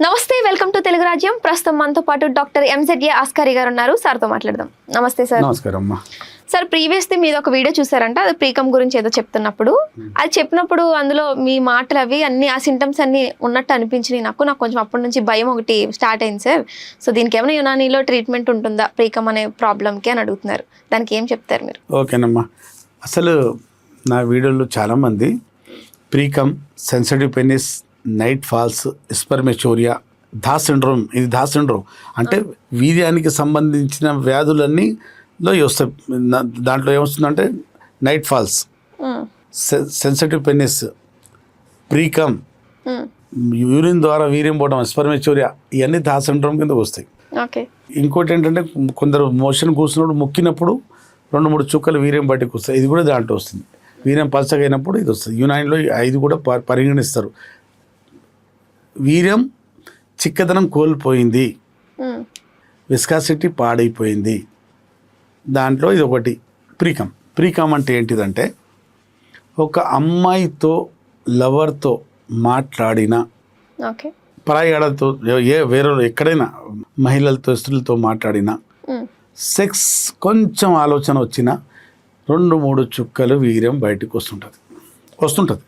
నమస్తే, welcome to Telugu రాజ్యం. ప్రస్తుతం మనతో పాటు డాక్టర్ ఎంజెడ్ఏ ఆస్కారి గారు ఉన్నారు. సార్తో మాట్లాడదాం. నమస్తే సార్. నమస్కారం అమ్మా. సార్, ప్రీవియస్ది మీద ఒక వీడియో చూసారంట, అది ప్రీకమ్ గురించి ఏదో చెప్తున్నప్పుడు అది చెప్పినప్పుడు అందులో మీ మాటలు అవి అన్ని ఆ సింటమ్స్ అన్ని ఉన్నట్టు అనిపించినాయి. నాకు కొంచెం అప్పటి నుంచి భయం ఒకటి స్టార్ట్ అయింది సార్. సో దీనికి ఏమైనా యునానీలో ట్రీట్మెంట్ ఉంటుందా ప్రీకమ్ అనే ప్రాబ్లంకి అని అడుగుతున్నారు. దానికి ఏం చెప్తారు మీరు? ఓకేనమ్మా. అసలు నా వీడియోలో చాలామంది precum, sensitive penis, night falls, spermatorrhea, Dhat syndrome, ఇది థా సిండ్రోమ్ అంటే వీర్యానికి సంబంధించిన వ్యాధులన్నీలో వస్తాయి. దాంట్లో ఏమొస్తుందంటే night falls, sensitive penis, precum, urine ద్వారా వీర్యం పోవడం, స్పెర్మేటోరియా, ఇవన్నీ థా సిండ్రోమ్ కింద వస్తాయి. ఇంకోటి ఏంటంటే కొందరు మోషన్ కూర్చున్నప్పుడు మొక్కినప్పుడు 2-3 చుక్కలు వీర్యం బయటకు వస్తాయి. ఇది కూడా దాంట్లో వస్తుంది. వీర్యం పలచగా అయినప్పుడు ఇది వస్తుంది. యునానిలో 5 కూడా పరిగణిస్తారు. వీర్యం చిక్కదనం కోల్పోయింది, విస్కాసిటీ పాడైపోయింది, దాంట్లో ఇది ఒకటి ప్రీకమ్. ప్రీకమ్ అంటే ఏంటిదంటే ఒక అమ్మాయితో లవర్తో మాట్లాడిన, పరాయి ఆడతో వేరే ఎక్కడైనా మహిళలతో స్త్రీలతో మాట్లాడిన, సెక్స్ కొంచెం ఆలోచన వచ్చిన 2-3 చుక్కలు వీర్యం బయటకు వస్తుంటుంది.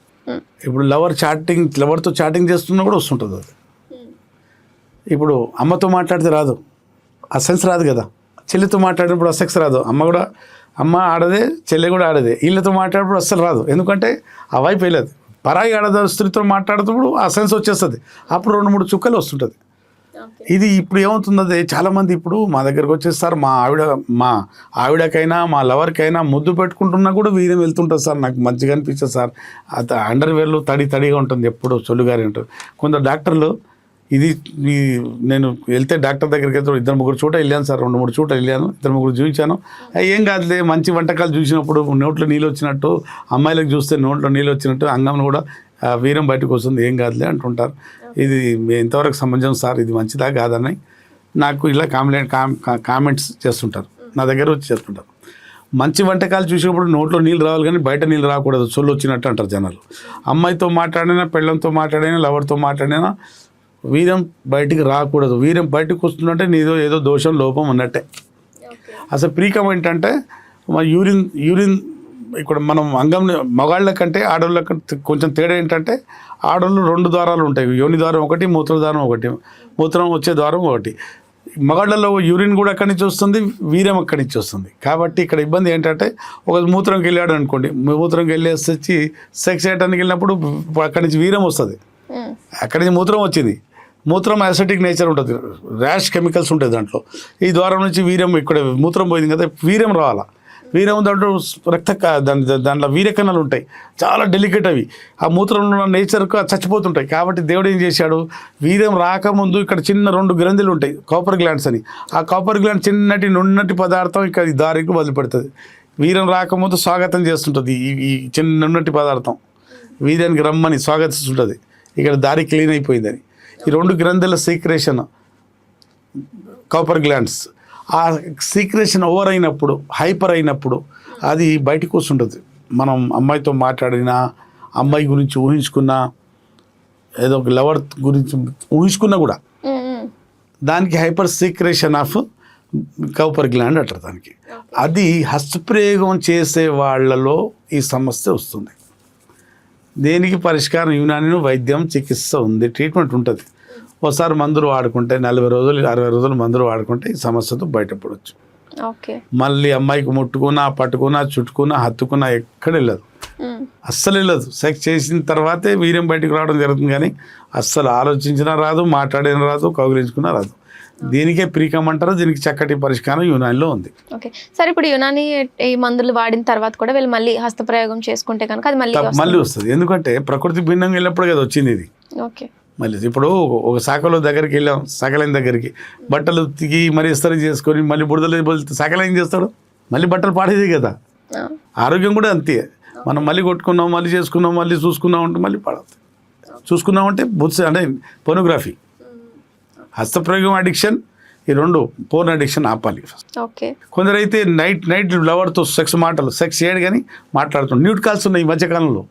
ఇప్పుడు లవర్తో చాటింగ్ చేస్తున్నా కూడా వస్తుంటుంది. అది ఇప్పుడు అమ్మతో మాట్లాడితే రాదు, ఆ సెన్స్ రాదు కదా. చెల్లితో మాట్లాడినప్పుడు ఆ సెక్స్ రాదు. అమ్మ ఆడదే, చెల్లె కూడా ఆడదే. వీళ్ళతో మాట్లాడినప్పుడు అస్సలు రాదు, ఎందుకంటే ఆ వైపు వెళ్ళదు. పరాయి ఆడద స్త్రీతో మాట్లాడుతున్నప్పుడు ఆ సెన్స్ వచ్చేస్తుంది. అప్పుడు 2-3 చుక్కలు వస్తుంటుంది. ఇది ఇప్పుడు ఏమవుతుంది, చాలామంది ఇప్పుడు మా దగ్గరకు వచ్చేస్తారు. మా ఆవిడకైనా మా లవర్కైనా ముద్దు పెట్టుకుంటున్నా కూడా వీర్యం వెళ్తుంటుంది సార్. నాకు మంచిగా అనిపించదు సార్. అండర్వేర్లు తడిగా ఉంటుంది, ఎప్పుడు చొల్లుగారి ఉంటుంది. కొందరు డాక్టర్లు నేను వెళ్తే డాక్టర్ దగ్గరికి వెళ్తే 2-3 చోట వెళ్ళాను సార్. 2-3 చోట వెళ్ళాను, 2-3 చూపించాను. ఏం కాదులే, మంచి వంటకాలు చూసినప్పుడు నోట్లో నీళ్ళు వచ్చినట్టు, అమ్మాయిలకు చూస్తే నోట్లో నీళ్ళు వచ్చినట్టు, అంగంలో కూడా వీర్యం బయటకు వస్తుంది, ఏం కాదులే అంటుంటారు. ఇది ఎంతవరకు సమంజసం సార్, ఇది మంచిదా కాదని నాకు ఇలా కామెంట్స్ చేస్తుంటారు, నా దగ్గర వచ్చి చెప్తుంటారు. మంచి వంటకాలు చూసినప్పుడు నోట్లో నీళ్ళు రావాలి, కానీ బయట నీళ్ళు రాకూడదు, చొల్లు వచ్చినట్టు అంటారు జనాలు. అమ్మాయితో మాట్లాడినా, పెళ్ళంతో మాట్లాడినా, లవర్తో మాట్లాడినా వీర్యం బయటికి రాకూడదు. వీర్యం బయటకు వస్తుందంటే ఏదో దోషం, లోపం ఉన్నట్టే. అసలు ప్రీకమ్ ఏంటంటే యూరిన్ ఇక్కడ మనం అంగం మగాళ్ళ కంటే ఆడవాళ్ళ కంటే కొంచెం తేడా ఏంటంటే, ఆడవాళ్ళు 2 ద్వారాలు ఉంటాయి. యోని ద్వారం ఒకటి, మూత్రద్వారం ఒకటి, మూత్రం వచ్చే ద్వారం ఒకటి. మగాళ్ళలో యూరిన్ కూడా అక్కడి నుంచి వస్తుంది, వీర్యం అక్కడి నుంచి వస్తుంది. కాబట్టి ఇక్కడ ఇబ్బంది ఏంటంటే, ఒక మూత్రంకి వెళ్ళాడు అనుకోండి, మూత్రంకి వెళ్ళేసి సెక్స్ చేయడానికి వెళ్ళినప్పుడు అక్కడి నుంచి వీర్యం వస్తుంది, అక్కడి నుంచి మూత్రం వచ్చింది. మూత్రం యాసిడిక్ నేచర్ ఉంటుంది, ర్యాష్ కెమికల్స్ ఉంటాయి దాంట్లో. ఈ ద్వారం నుంచి వీర్యం, ఇక్కడ మూత్రం పోయింది కదా, వీర్యం రావాలా. వీర్యం దాంట్లో దాంట్లో వీర్యకణాలు ఉంటాయి, చాలా డెలికేట్ అవి. ఆ మూత్రంలో ఉన్న నేచర్కు చచ్చిపోతుంటాయి. కాబట్టి దేవుడు ఏం చేశాడు, వీర్యం రాకముందు ఇక్కడ చిన్న 2 గ్రంథులు ఉంటాయి, కాపర్ గ్లాండ్స్ అని. ఆ కాపర్ గ్లాండ్ నున్నటి పదార్థం ఇక్కడ దారికి వదిలిపెడుతుంది. వీర్యం రాకముందు స్వాగతం చేస్తుంటుంది. ఈ చిన్న నున్నటి పదార్థం వీర్యానికి రమ్మని స్వాగతిస్తుంటుంది. ఇక్కడ దారి క్లీన్ అయిపోయిందని. ఈ 2 గ్రంథుల సీక్రేషన్, కాపర్ గ్లాండ్స్, ఆ సీక్రేషన్ ఓవర్ అయినప్పుడు, హైపర్ అయినప్పుడు అది బయటకు వస్తుంటుంది. మనం అమ్మాయితో మాట్లాడినా, అమ్మాయి గురించి ఊహించుకున్నా, ఏదో ఒక లవర్ గురించి ఊహించుకున్నా కూడా దానికి hyper secretion of copper gland అంటారు దానికి. అది హస్తప్రయోగం చేసే వాళ్ళలో ఈ సమస్య వస్తుంది. దేనికి పరిష్కారం యునాని వైద్యం, చికిత్స ఉంది, ట్రీట్మెంట్ ఉంటుంది. ఒకసారి మందులు వాడుకుంటే 40 రోజులు 60 రోజులు మందులు వాడుకుంటే ఈ సమస్యతో బయటపడవచ్చు. మళ్ళీ అమ్మాయికి ముట్టుకున్నా, పట్టుకున్నా, చుట్టుకున్నా, హత్తుకున్నా ఎక్కడ వెళ్ళదు, అస్సలు వెళ్ళదు. సెక్స్ చేసిన తర్వాతే వీర్యం బయటకు రావడం జరుగుతుంది, కానీ అస్సలు ఆలోచించినా రాదు, మాట్లాడినా రాదు, కౌగిలించుకున్నా రాదు. దీనికే ప్రీకమ్ అంటారు. దీనికి చక్కటి పరిష్కారం యునానిలో ఉంది. సరే, ఇప్పుడు యునాని ఈ మందులు వాడిన తర్వాత కూడా వీళ్ళు మళ్ళీ హస్తప్రయోగం చేసుకుంటే కనుక అది మళ్ళీ వస్తుంది. ఎందుకంటే ప్రకృతి భిన్నంగా వెళ్ళినప్పుడు కదా వచ్చింది ఇది. మళ్ళీ ఇప్పుడు ఒక శాఖలో దగ్గరికి వెళ్ళాం, సకలైన దగ్గరికి బట్టలు తిగి మరి ఇస్తరి చేసుకొని మళ్ళీ బుడదలు సకలం ఏం చేస్తాడు, మళ్ళీ బట్టలు పాడేది కదా. ఆరోగ్యం కూడా అంతే. మనం మళ్ళీ కొట్టుకున్నాం, మళ్ళీ చేసుకున్నాం, మళ్ళీ చూసుకున్నాం అంటే మళ్ళీ పాడవుతుంది. చూసుకున్నామంటే అంటే పోర్నోగ్రఫీ, హస్తప్రయోగం అడిక్షన్, ఈ 2 పోర్న్ అడిక్షన్ ఆపాలి. కొందరైతే నైట్ లవర్తో సెక్స్ చేయడు కానీ మాట్లాడుతుంటారు. న్యూడ్ కాల్స్ ఉన్నాయి ఈ మధ్యకాలంలో.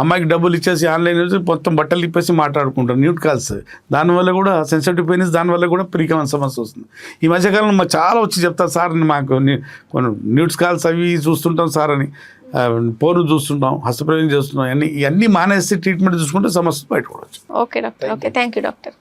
అమ్మాయికి డబ్బులు ఇచ్చేసి ఆన్లైన్ నుంచి మొత్తం బట్టలు ఇప్పేసి మాట్లాడుకుంటారు, న్యూడ్ కాల్స్. దానివల్ల కూడా సెన్సిటివ్ పెయిన్స్, దానివల్ల కూడా ప్రీకమ్ సమస్య వస్తుంది. ఈ మధ్యకాలంలో మాకు చాలా వచ్చి చెప్తారు, సార్ మాకు కొన్ని న్యూడ్స్ కాల్స్ అవి చూస్తుంటాం సార్ అని, పోరు చూస్తుంటాం, హస్తప్రయోగం చేస్తున్నాం, ఇవన్నీ మానేసి ట్రీట్మెంట్ చూసుకుంటే సమస్య బయటపడవచ్చు. Okay doctor, okay, thank you doctor.